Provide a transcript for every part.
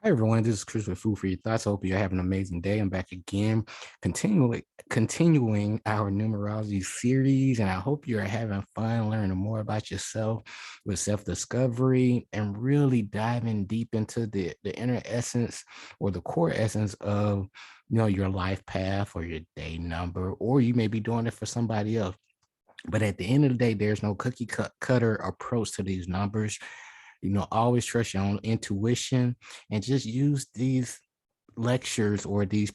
Hi everyone, this is Chris with Food for Your Thoughts. I hope you're having an amazing day. I'm back again, continuing our numerology series, and I hope you're having fun learning more about yourself with self-discovery and really diving deep into the inner essence or the core essence of your life path or your day number, or you may be doing it for somebody else. But at the end of the day, there's no cutter approach to these numbers. Always trust your own intuition and just use these lectures or these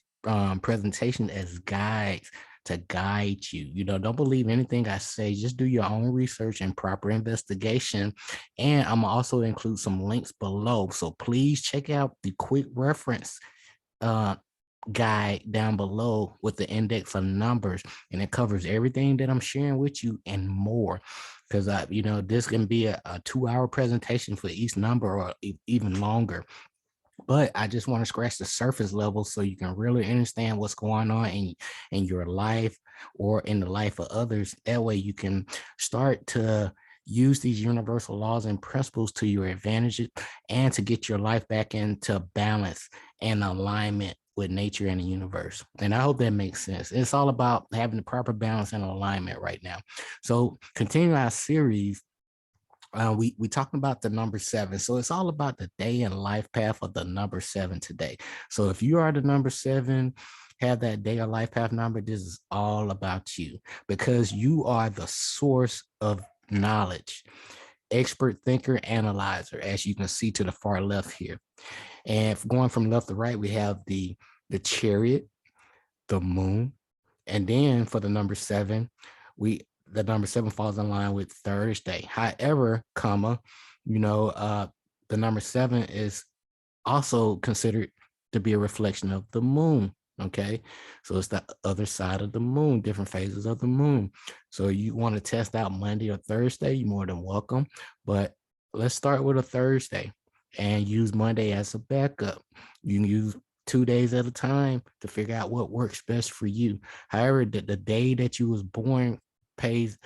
presentations as guides to guide you. Don't believe anything I say. Just do your own research and proper investigation. And I'm also include some links below. So please check out the quick reference uh, guide down below with the index of numbers, and it covers everything that I'm sharing with you and more. Because this can be a 2-hour presentation for each number or even longer. But I just want to scratch the surface level so you can really understand what's going on in your life or in the life of others. That way you can start to use these universal laws and principles to your advantage and to get your life back into balance and alignment with nature and the universe. And I hope that makes sense. It's all about having the proper balance and alignment right now. So continue our series. We talking about the number 7. So it's all about the day and life path of the number 7 today. So if you are the number 7, have that day or life path number, this is all about you because you are the source of knowledge, expert thinker, analyzer, as you can see to the far left here. And going from left to right, we have the chariot, the moon, and then for the number 7, the number 7 falls in line with Thursday. However, the number 7 is also considered to be a reflection of the moon. Okay, so it's the other side of the moon, different phases of the moon. So you want to test out Monday or Thursday, you're more than welcome. But let's start with a Thursday and use Monday as a backup. You can use 2 days at a time to figure out what works best for you. However, the day that you was born plays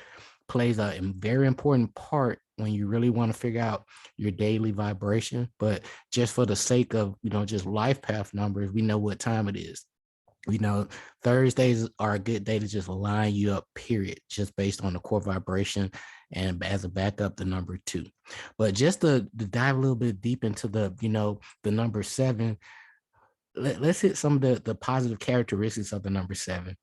a very important part when you really want to figure out your daily vibration. But just for the sake of just life path numbers, we know what time it is. Thursdays are a good day to just line you up, period, just based on the core vibration and as a backup, the number 2. But just to dive a little bit deep into the number 7, let's hit some of the positive characteristics of the number 7.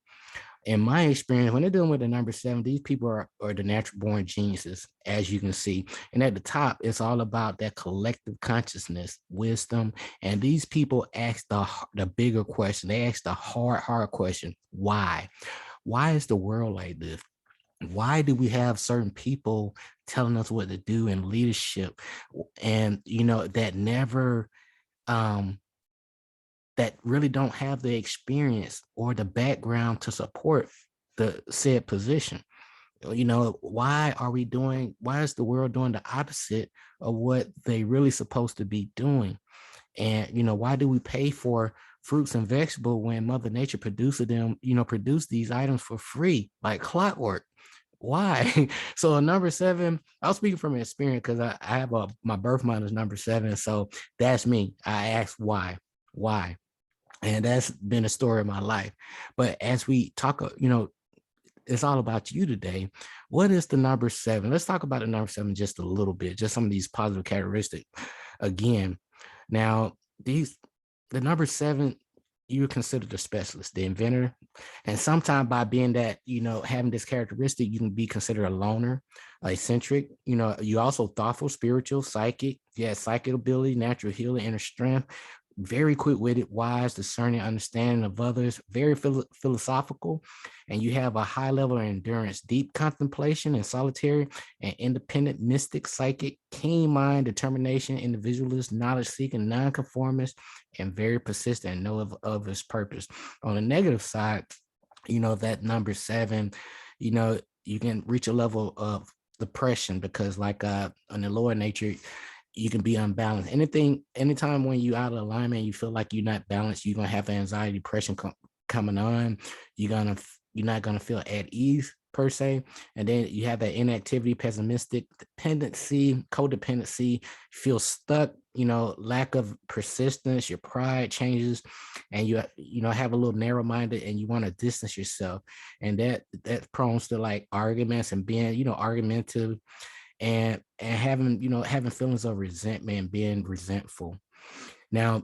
In my experience, when they're dealing with the number 7, these people are the natural born geniuses, as you can see. And at the top, it's all about that collective consciousness, wisdom. And these people ask the bigger question. They ask the hard question. Why? Why is the world like this? Why do we have certain people telling us what to do in leadership? And, that never, that really don't have the experience or the background to support the said position. Why is the world doing the opposite of what they really supposed to be doing? And, why do we pay for fruits and vegetables when Mother Nature produce these items for free, like clockwork? Why? So number 7, I'll speak from experience because I have my birth month is number 7. So that's me. I ask why? And that's been a story of my life. But as we talk, it's all about you today. What is the number 7? Let's talk about the number 7 just a little bit, just some of these positive characteristics. Again, now the number 7, you're considered a specialist, the inventor. And sometimes by being that, having this characteristic, you can be considered a loner, eccentric. You also thoughtful, spiritual, psychic. Yeah, psychic ability, natural healing, inner strength, very quick-witted, wise, discerning, understanding of others, very philosophical, and you have a high level of endurance, deep contemplation, and solitary and independent, mystic, psychic, keen mind, determination, individualist, knowledge-seeking, nonconformist, and very persistent and know of his purpose. On the negative side, that number 7, you can reach a level of depression because like on the lower nature, you can be unbalanced. Anytime when you out of alignment, you feel like you're not balanced, you're gonna have anxiety, depression coming on. You're not gonna feel at ease per se. And then you have that inactivity, pessimistic, dependency, codependency, feel stuck, lack of persistence, your pride changes, and you have a little narrow-minded and you want to distance yourself. And that's prone to like arguments and being, argumentative, and having feelings of resentment and being resentful. Now,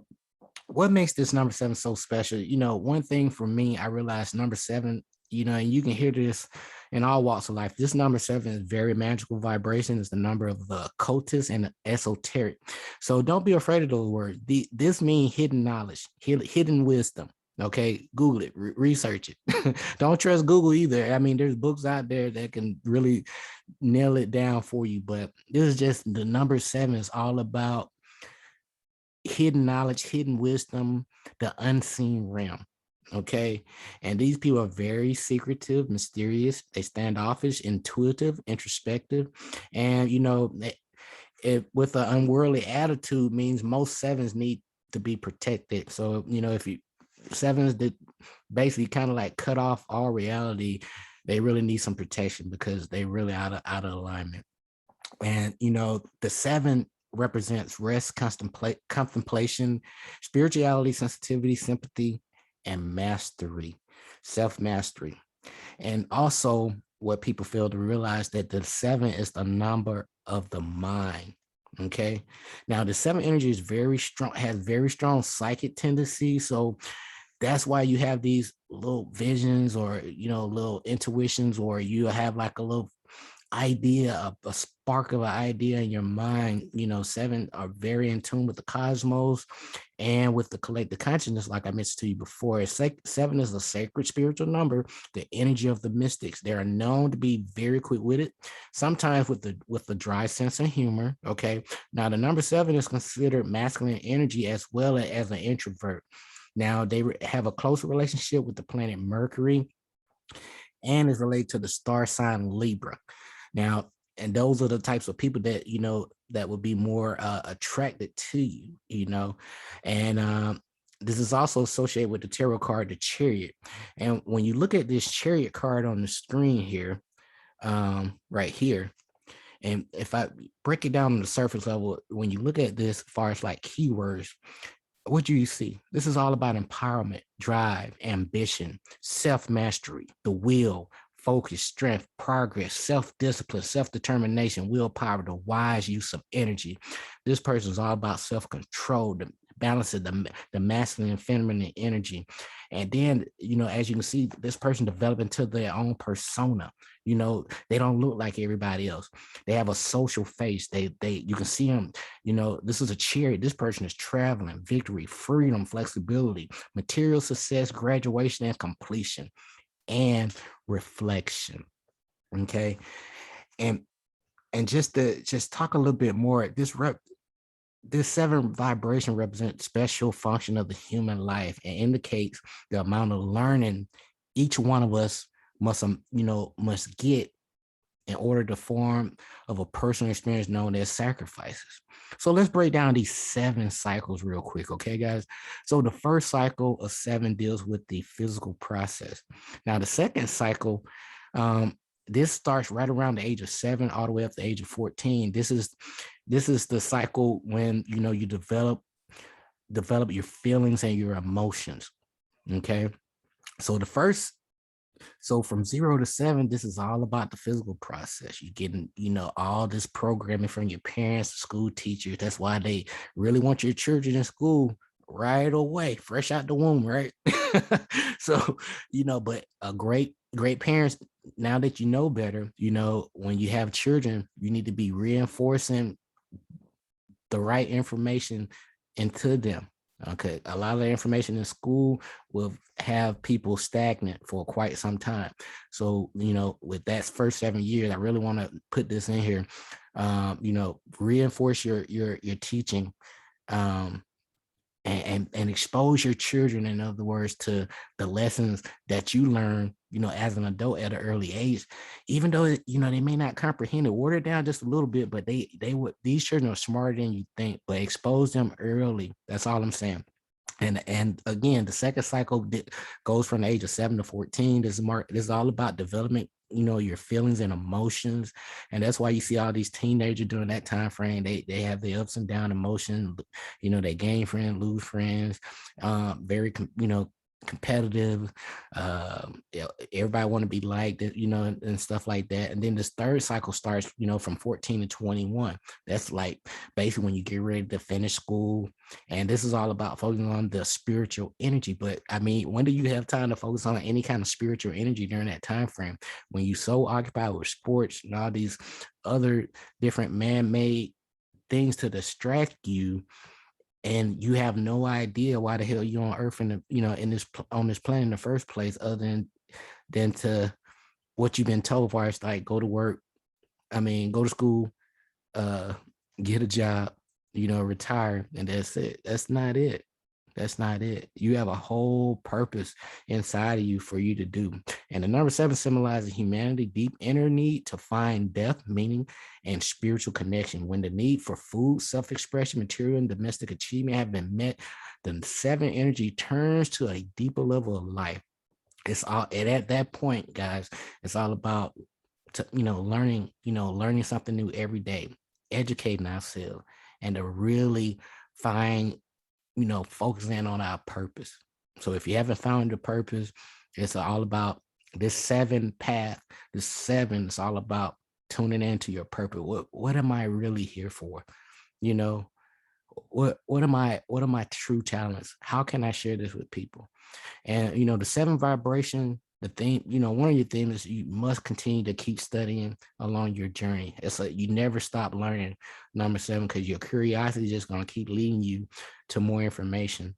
what makes this number 7 so special? One thing for me, I realized number 7, and you can hear this in all walks of life. This number 7 is very magical vibration. It's the number of the occultist and the esoteric. So don't be afraid of those words. This means hidden knowledge, hidden wisdom. Okay, Google it, research it. Don't trust Google either. I mean, there's books out there that can really nail it down for you, but this is just the number 7 is all about hidden knowledge, hidden wisdom, the unseen realm. Okay. And these people are very secretive, mysterious, they standoffish, intuitive, introspective. And, with an unworldly attitude means most 7s need to be protected. So, if you 7s that basically kind of like cut off all reality, they really need some protection because they really out of alignment. And, the 7 represents rest, contemplation, spirituality, sensitivity, sympathy, and mastery, self-mastery. And also what people fail to realize that the 7 is the number of the mind. Okay. Now the 7 energy is very strong, has very strong psychic tendencies. So that's why you have these little visions or, little intuitions, or you have like a little idea, a spark of an idea in your mind. 7 are very in tune with the cosmos and with the collective consciousness, like I mentioned to you before. 7 is a sacred spiritual number, the energy of the mystics. They are known to be very quick-witted, sometimes with the dry sense of humor. Okay, now the number 7 is considered masculine energy as well as an introvert. Now they have a closer relationship with the planet Mercury and is related to the star sign Libra. Now, and those are the types of people that, that would be more attracted to you, and this is also associated with the tarot card, the Chariot. And when you look at this Chariot card on the screen here, right here, and if I break it down on the surface level, when you look at this as far as like keywords, what do you see? This is all about empowerment, drive, ambition, self-mastery, the will, focus, strength, progress, self-discipline, self-determination, willpower, the wise use of energy. This person is all about self-control, the balance of the masculine and feminine energy. And then, as you can see, this person develop into their own persona. They don't look like everybody else. They have a social face. You can see them, this is a Chariot. This person is traveling, victory, freedom, flexibility, material success, graduation and completion, and reflection. Okay. And just to talk a little bit more, this 7 vibration represents special function of the human life and indicates the amount of learning each one of us must get in order to form of a personal experience known as sacrifices. So let's break down these 7 cycles real quick, okay, guys? So the first cycle of 7 deals with the physical process. Now, the second cycle, this starts right around the age of 7 all the way up to the age of 14. This is the cycle when you develop your feelings and your emotions. Okay. So from 0 to 7, this is all about the physical process. You're getting, all this programming from your parents, school teachers. That's why they really want your children in school right away, fresh out the womb, right? So, but a great parents, now that you know better, when you have children, you need to be reinforcing the right information into them. Okay, a lot of the information in school will have people stagnant for quite some time. So, with that first 7 years, I really want to put this in here. Reinforce your teaching, and expose your children, in other words, to the lessons that you learn, as an adult at an early age, even though, they may not comprehend it, water it down just a little bit, but these children are smarter than you think, but expose them early. That's all I'm saying. And again, the second cycle goes from the age of 7 to 14. This is all about development your feelings and emotions. And that's why you see all these teenagers during that time frame. They have the ups and down emotions. They gain friends, lose friends, very competitive. Everybody want to be liked, and stuff like that. And then this third cycle starts, from 14 to 21. That's like basically when you get ready to finish school. And this is all about focusing on the spiritual energy. But I mean, when do you have time to focus on any kind of spiritual energy during that time frame? When you so occupied with sports and all these other different man-made things to distract you, and you have no idea why the hell you're on Earth in the, in this on this planet in the first place, other than to what you've been told, far as like go to work. I mean, go to school, uh, get a job, retire, and that's it. That's not it. That's not it. You have a whole purpose inside of you for you to do. And the number 7 symbolizes humanity, deep inner need to find depth, meaning, and spiritual connection. When the need for food, self-expression, material, and domestic achievement have been met, the 7 energy turns to a deeper level of life. It's all, and at that point, guys, it's all about learning something new every day, educating ourselves, and to really find, focusing on our purpose. So if you haven't found your purpose, it's all about this 7 path. This 7 is all about tuning into your purpose. What am I really here for? You know, what are my true talents? How can I share this with people? And the 7 vibration, the thing, one of your things is you must continue to keep studying along your journey. It's like you never stop learning, number 7, because your curiosity is just going to keep leading you to more information.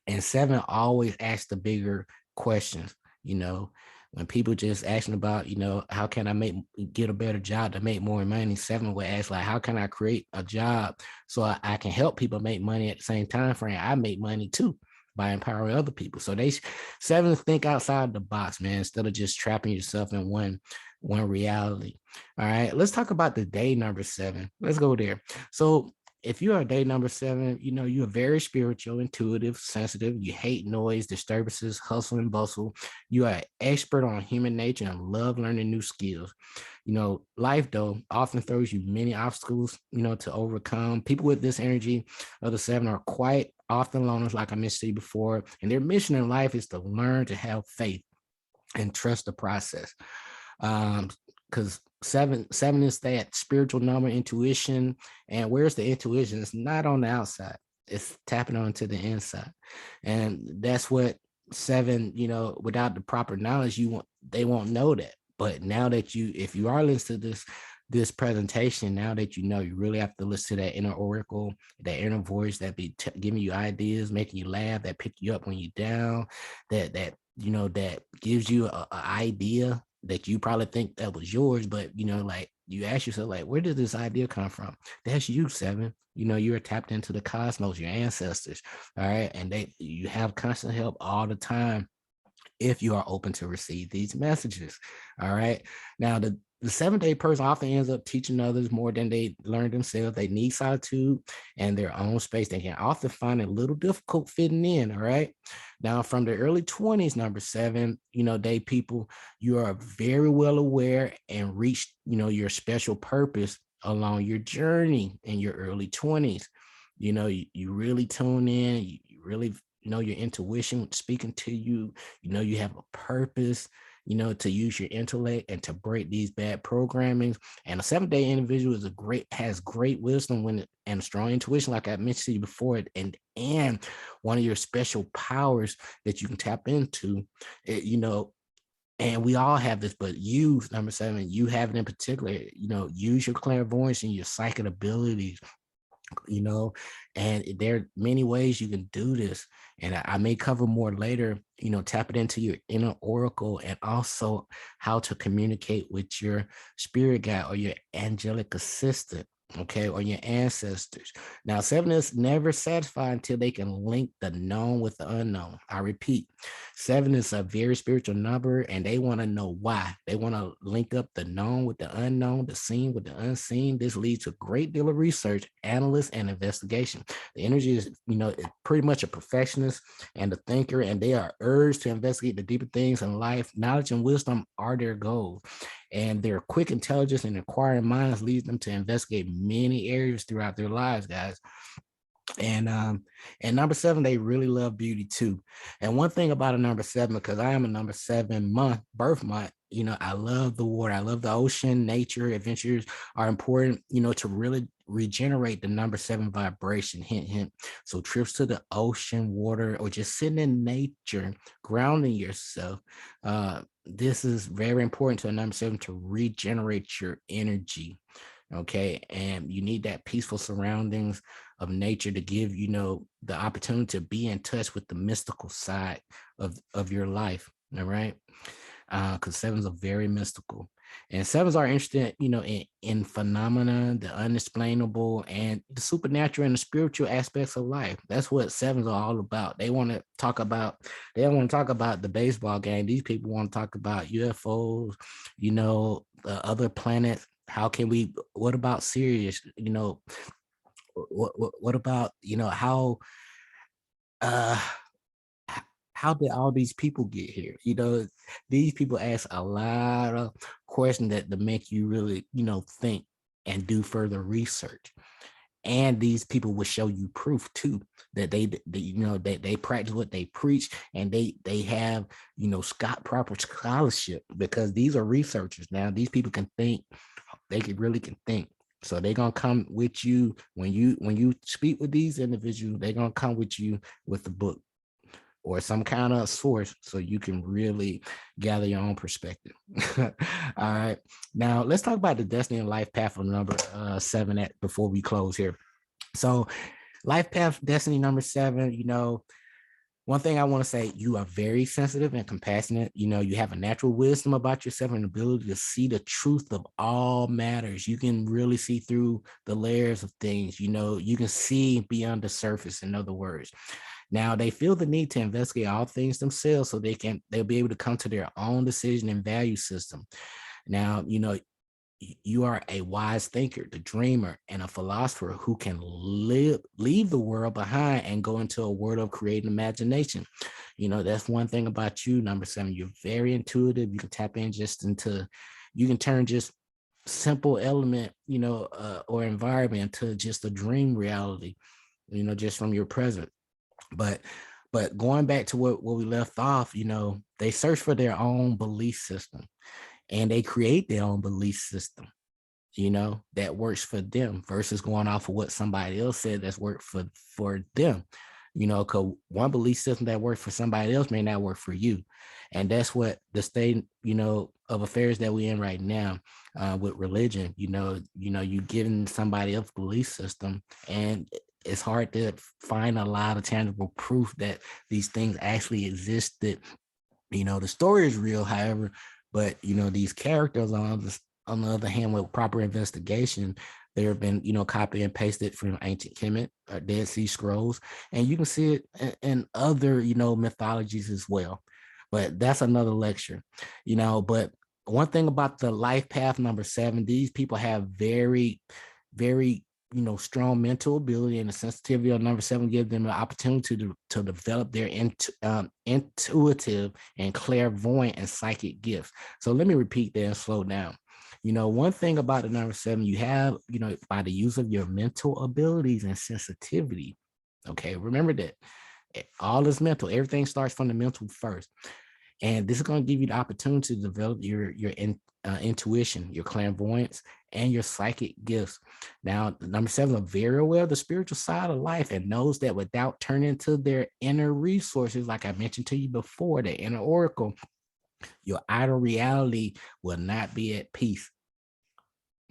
And 7 always asks the bigger questions. When people just asking about, how can I get a better job to make more money? 7 would ask, like, how can I create a job so I can help people make money at the same time frame I make money too, by empowering other people. So they 7 think outside the box, man, instead of just trapping yourself in one reality. All right, let's talk about the day number 7. Let's go there. So if you are day number 7, you're very spiritual, intuitive, sensitive. You hate noise, disturbances, hustle and bustle. You are an expert on human nature and love learning new skills. Life, though, often throws you many obstacles, to overcome. People with this energy of the 7 are quite often loners, like I mentioned before, and their mission in life is to learn to have faith and trust the process. Because seven is that spiritual number, intuition. And where's the intuition? It's not on the outside, it's tapping onto the inside. And that's what 7, without the proper knowledge, they won't know that. But now that if you are listening to this presentation, now that you really have to listen to that inner oracle, that inner voice that be giving you ideas, making you laugh, that pick you up when you're down, that gives you a idea that you probably think that was yours, but like you ask yourself, like, where did this idea come from? That's you, 7. You're tapped into the cosmos, your ancestors. All right. And you have constant help all the time if you are open to receive these messages. All right. Now, the 7-day person often ends up teaching others more than they learn themselves. They need solitude and their own space. They can often find it a little difficult fitting in. All right. Now, from the early 20s, number 7, day people, you are very well aware and reach, your special purpose along your journey in your early 20s. You really tune in, you really your intuition speaking to you. You have a purpose, to use your intellect and to break these bad programmings. And a 7-day individual has great wisdom and strong intuition, like I mentioned to you before. And one of your special powers that you can tap into, and we all have this, but you, number 7, you have it in particular, use your clairvoyance and your psychic abilities, and there are many ways you can do this. And I may cover more later, tap it into your inner oracle, and also how to communicate with your spirit guide or your angelic assistant. okay, or your ancestors. Now, seven is never satisfied until they can link the known with the unknown. I repeat, seven is a very spiritual number, and they want to know why. They want to link up the known with the unknown, the seen with the unseen. This leads to a great deal of research, analysis, and investigation. The energy is, pretty much a perfectionist and a thinker, and they are urged to investigate the deeper things in life. Knowledge and wisdom are their goals, and their quick intelligence and inquiring minds leads them to investigate many areas throughout their lives, guys. And number seven, they really love beauty too. And one thing about a number seven, because I am a number 7 birth month, I love the water, I love the ocean. Nature adventures are important, to really regenerate the number seven vibration. Hint, hint. So trips to the ocean, water, or just sitting in nature, grounding yourself. This is very important to a number seven to regenerate your energy. Okay, and you need that peaceful surroundings of nature to give the opportunity to be in touch with the mystical side of your life. All right, because sevens are very mystical, and sevens are interested in phenomena, the unexplainable, and the supernatural and the spiritual aspects of life. That's what sevens are all about. They want to talk about, they don't want to talk about the baseball game. These people want to talk about UFOs, the other planets. How can we, what about Sirius? What about uh how did all these people get here? These people ask a lot of questions that make you really think and do further research. And these people will show you proof too that they practice what they preach, and they have proper scholarship, because these are researchers. Now these people can think, really can think. So they're gonna come with you when you speak with these individuals. They're gonna come with you with the book or some kind of source, so you can really gather your own perspective. All right, now let's talk about the destiny and life path of number seven before we close here. So life path destiny number seven, one thing I want to say, you are very sensitive and compassionate. You have a natural wisdom about yourself and ability to see the truth of all matters. You can really see through the layers of things. You can see beyond the surface, in other words. Now they feel the need to investigate all things themselves, so they'll be able to come to their own decision and value system. Now, you are a wise thinker, the dreamer, and a philosopher who can leave the world behind and go into a world of creative imagination. That's one thing about you, number seven. You're very intuitive. You can tap in you can turn just simple element, or environment to just a dream reality, just from your present. But going back to what we left off, they search for their own belief system, and they create their own belief system, that works for them, versus going off of what somebody else said that's worked for them. Because one belief system that works for somebody else may not work for you. And that's what the state, of affairs that we're in right now, with religion. You giving somebody else belief system, and it's hard to find a lot of tangible proof that these things actually existed. The story is real, however, but these characters on the other hand, with proper investigation, they have been copy and pasted from ancient Kemet, Dead Sea Scrolls, and you can see it in other mythologies as well. But that's another lecture. But one thing about the life path number seven, these people have very, very strong mental ability, and the sensitivity of number seven gives them an opportunity to develop their intuitive and clairvoyant and psychic gifts. So let me repeat that and slow down. One thing about the number seven, you have, by the use of your mental abilities and sensitivity. Okay, remember that all is mental. Everything starts from the mental first. And this is going to give you the opportunity to develop your intuition, your clairvoyance, and your psychic gifts. Now, number seven are very aware of the spiritual side of life and knows that without turning to their inner resources, like I mentioned to you before, the inner oracle, your outer reality will not be at peace.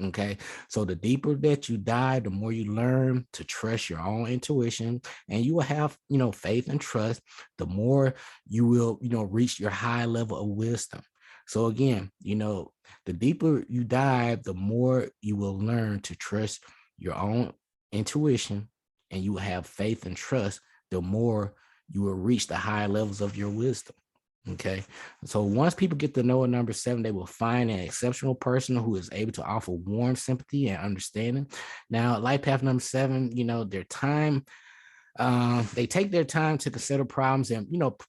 Okay, so the deeper that you dive, the more you learn to trust your own intuition, and you will have faith and trust, the more you will reach your high level of wisdom. So again, the deeper you dive, the more you will learn to trust your own intuition, and you have faith and trust, the more you will reach the higher levels of your wisdom. Okay. So once people get to know a number 7, they will find an exceptional person who is able to offer warm sympathy and understanding. Now, life path number 7, their time, they take their time to consider problems and,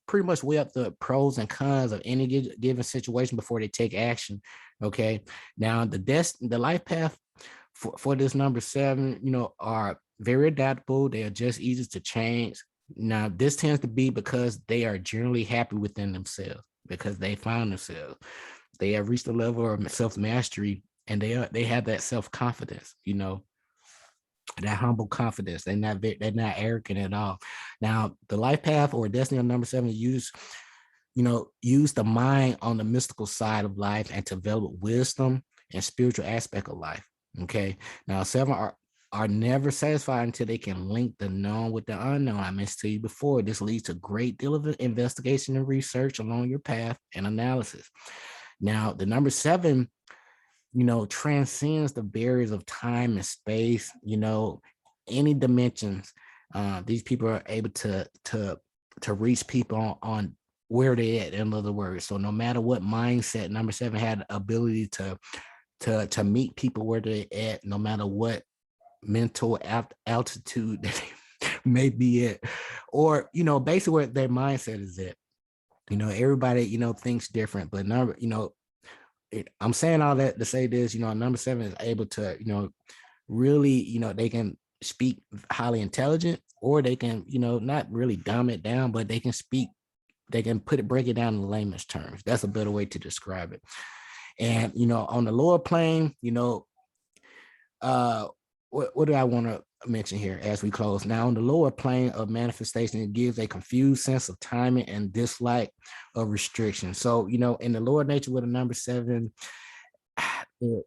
pretty much weigh up the pros and cons of any given situation before they take action. Okay. Now, the life path for this number 7, are very adaptable. They are just easy to change. Now, this tends to be because they are generally happy within themselves, because they found themselves. They have reached a level of self-mastery, and they have that self-confidence, that humble confidence. They're not arrogant at all. Now, the life path or destiny of number 7 use the mind on the mystical side of life and to develop wisdom and spiritual aspect of life. Okay. Now, 7 are never satisfied until they can link the known with the unknown. I mentioned to you before, this leads to a great deal of investigation and research along your path and analysis. Now, the number 7, transcends the barriers of time and space, any dimensions. These people are able to reach people on where they at, in other words. So no matter what mindset, number 7 had the ability to meet people where they're at, no matter what mental altitude that they may be at, or basically where their mindset is at. Everybody thinks different, but I'm saying all that to say this. Number 7 is able to really, they can speak highly intelligent, or they can not really dumb it down, but they can break it down in layman's terms. That's a better way to describe it. And on the lower plane, what do I want to mention here as we close? Now, on the lower plane of manifestation, it gives a confused sense of timing and dislike of restriction. So, in the lower nature with a number 7,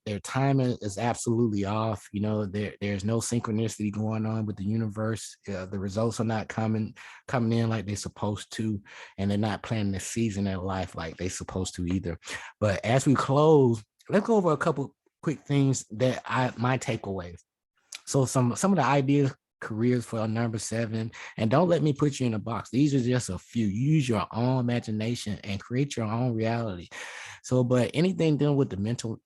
their timing is absolutely off. There's no synchronicity going on with the universe. The results are not coming in like they're supposed to, and they're not planning the season in life like they're supposed to either. But as we close, let's go over a couple quick things that my takeaways. So some of the ideas, careers for a number 7, and don't let me put you in a box. These are just a few. Use your own imagination and create your own reality. So, but anything dealing with the mental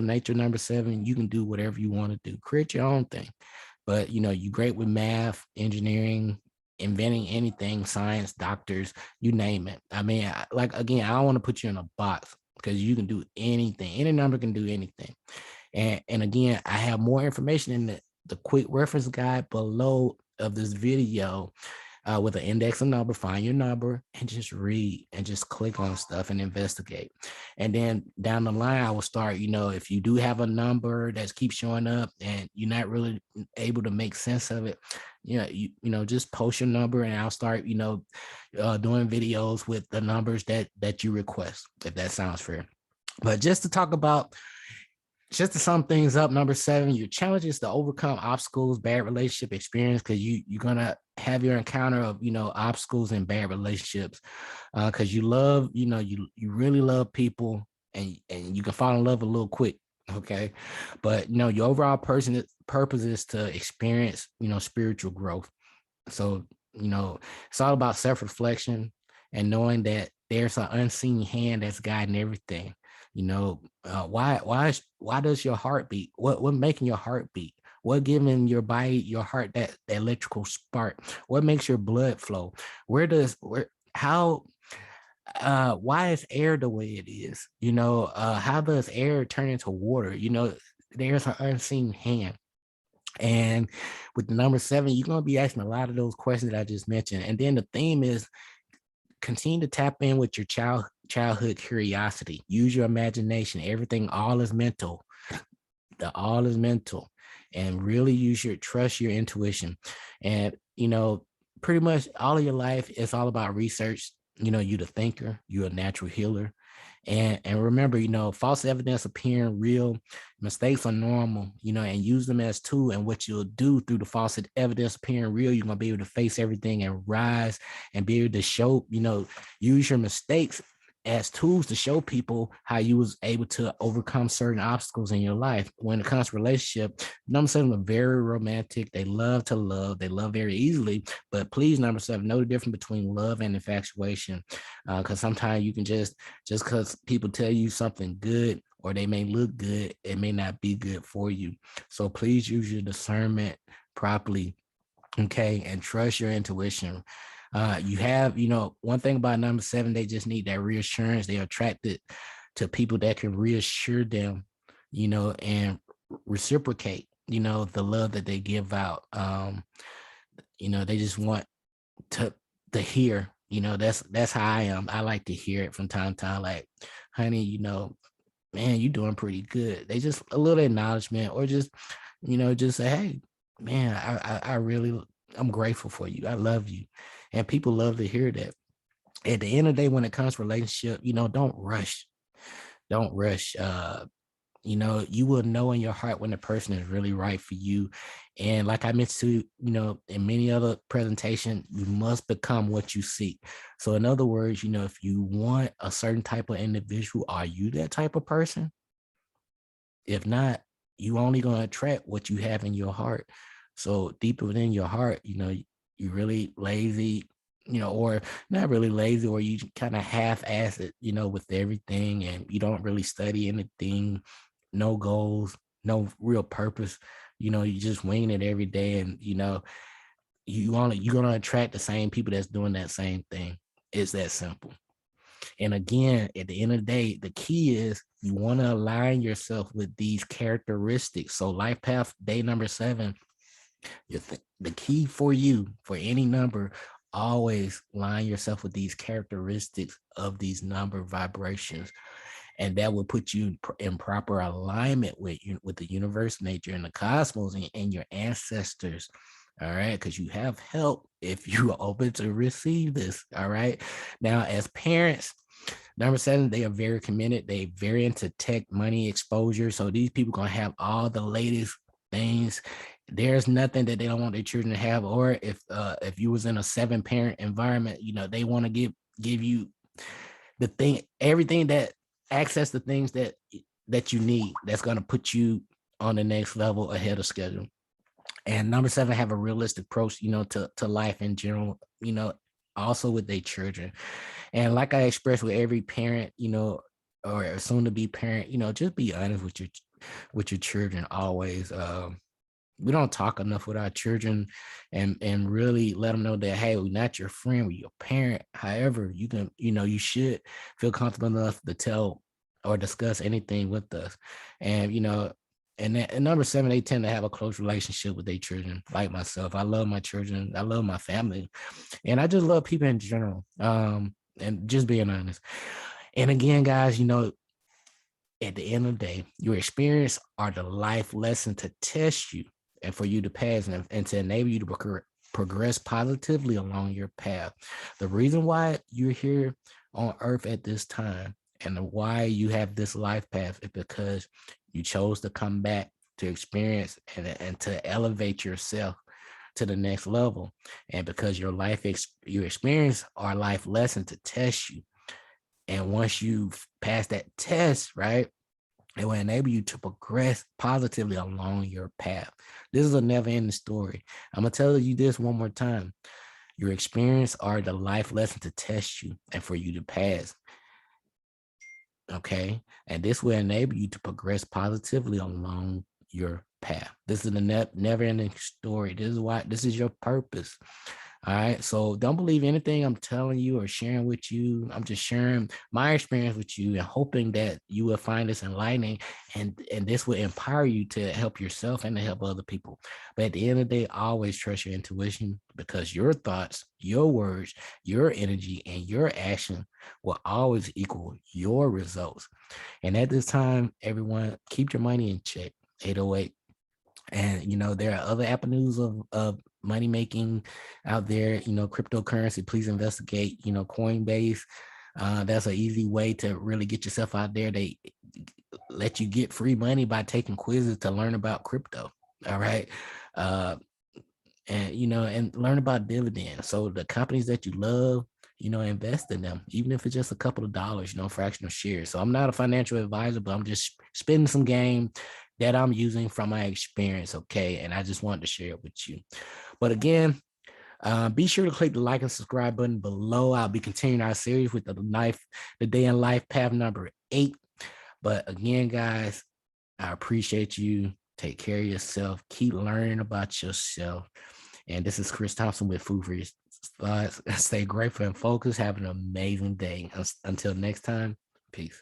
nature, number 7, you can do whatever you want to do. Create your own thing. But you great with math, engineering, inventing anything, science, doctors, you name it. I mean, again, I don't want to put you in a box, because you can do anything. Any number can do anything. And again, I have more information in the quick reference guide below of this video, with an index and number. Find your number and just read and just click on stuff and investigate. And then down the line, I will start, if you do have a number that keeps showing up and you're not really able to make sense of it, just post your number, and I'll start, doing videos with the numbers that you request, if that sounds fair. But just to sum things up, number 7, your challenge is to overcome obstacles, bad relationship experience, because you're gonna have your encounter of obstacles and bad relationships, because you love, you really love people, and you can fall in love a little quick. Okay, but your overall purpose is to experience spiritual growth. So it's all about self-reflection and knowing that there's an unseen hand that's guiding everything. Why does your heart beat? What making your heart beat? What giving your body, your heart, that electrical spark? What makes your blood flow? Why is air the way it is? How does air turn into water? There's an unseen hand. And with the number 7, you're going to be asking a lot of those questions that I just mentioned. And then the theme is continue to tap in with your childhood curiosity. Use your imagination. Everything, all is mental. All is mental. And really trust your intuition. And, pretty much all of your life, it's all about research. You're the thinker, you're a natural healer. And remember, false evidence appearing real, mistakes are normal, and use them as tool. And what you'll do through the false evidence appearing real, you're gonna be able to face everything and rise and be able to show, use your mistakes as tools to show people how you was able to overcome certain obstacles in your life. When it comes to relationship, number 7 are very romantic. They love to love. They love very easily. But please, number 7, know the difference between love and infatuation. Because sometimes you can just because people tell you something good or they may look good, it may not be good for you. So please use your discernment properly, okay, and trust your intuition. You have, one thing about number 7, they just need that reassurance. They're attracted to people that can reassure them, and reciprocate, the love that they give out. They just want to hear, that's how I am. I like to hear it from time to time, like, honey, man, you doing pretty good. They just a little acknowledgement, or just, just say, hey, man, I really, I'm grateful for you. I love you. And people love to hear that. At the end of the day, when it comes to relationship, don't rush. Don't rush. You will know in your heart when the person is really right for you. And like I mentioned to, in many other presentations, you must become what you seek. So in other words, if you want a certain type of individual, are you that type of person? If not, you only going to attract what you have in your heart. So deep within your heart, you're really lazy, or not really lazy, or you kind of half-ass it, with everything, and you don't really study anything, no goals, no real purpose. You just winging it every day, and you're gonna attract the same people that's doing that same thing. It's that simple. And again, at the end of the day, the key is you want to align yourself with these characteristics. So life path day number 7, the key for you, for any number, always line yourself with these characteristics of these number vibrations. And that will put you in proper alignment with the universe, nature, and the cosmos, and your ancestors. All right, because you have help if you are open to receive this. All right. Now, as parents, number 7, they are very committed. They very into tech, money, exposure. So these people gonna have all the latest things. There's nothing that they don't want their children to have. Or if you was in a 7-parent environment, they want to give you the thing, everything that access the things that you need. That's gonna put you on the next level ahead of schedule. And number 7 have a realistic approach, to life in general, also with their children. And like I expressed with every parent, or soon to be parent, just be honest with your children always. We don't talk enough with our children, and really let them know that, hey, we're not your friend, we're your parent. However, you can, you should feel comfortable enough to tell or discuss anything with us. And and number 7, they tend to have a close relationship with their children, like myself. I love my children, I love my family, and I just love people in general. And just being honest. And again, guys, at the end of the day, your experience are the life lesson to test you and for you to pass, and to enable you to progress positively along your path. The reason why you're here on earth at this time, and why you have this life path, is because you chose to come back to experience and to elevate yourself to the next level. And because your experience are life lesson to test you. And once you pass that test, right, it will enable you to progress positively along your path. This is a never-ending story. I'm going to tell you this one more time. Your experience are the life lesson to test you and for you to pass. Okay? And this will enable you to progress positively along your path. This is a never-ending story. This is your purpose. All right. So don't believe anything I'm telling you or sharing with you. I'm just sharing my experience with you and hoping that you will find this enlightening, and this will empower you to help yourself and to help other people. But at the end of the day, always trust your intuition, because your thoughts, your words, your energy, and your action will always equal your results. And at this time, everyone, keep your money in check. 808. And there are other avenues of money making out there. Cryptocurrency, please investigate. Coinbase, that's an easy way to really get yourself out there. They let you get free money by taking quizzes to learn about crypto. All right. And and learn about dividends. So the companies that you love, invest in them, even if it's just a couple of dollars, fractional shares. So I'm not a financial advisor, but I'm just spending some game that I'm using from my experience. Okay. And I just wanted to share it with you. But again, be sure to click the like and subscribe button below. I'll be continuing our series with the day in life path number 8. But again, guys, I appreciate you. Take care of yourself. Keep learning about yourself. And this is Chris Thompson with Food for Your Thoughts. Stay grateful and focused. Have an amazing day. Until next time, peace.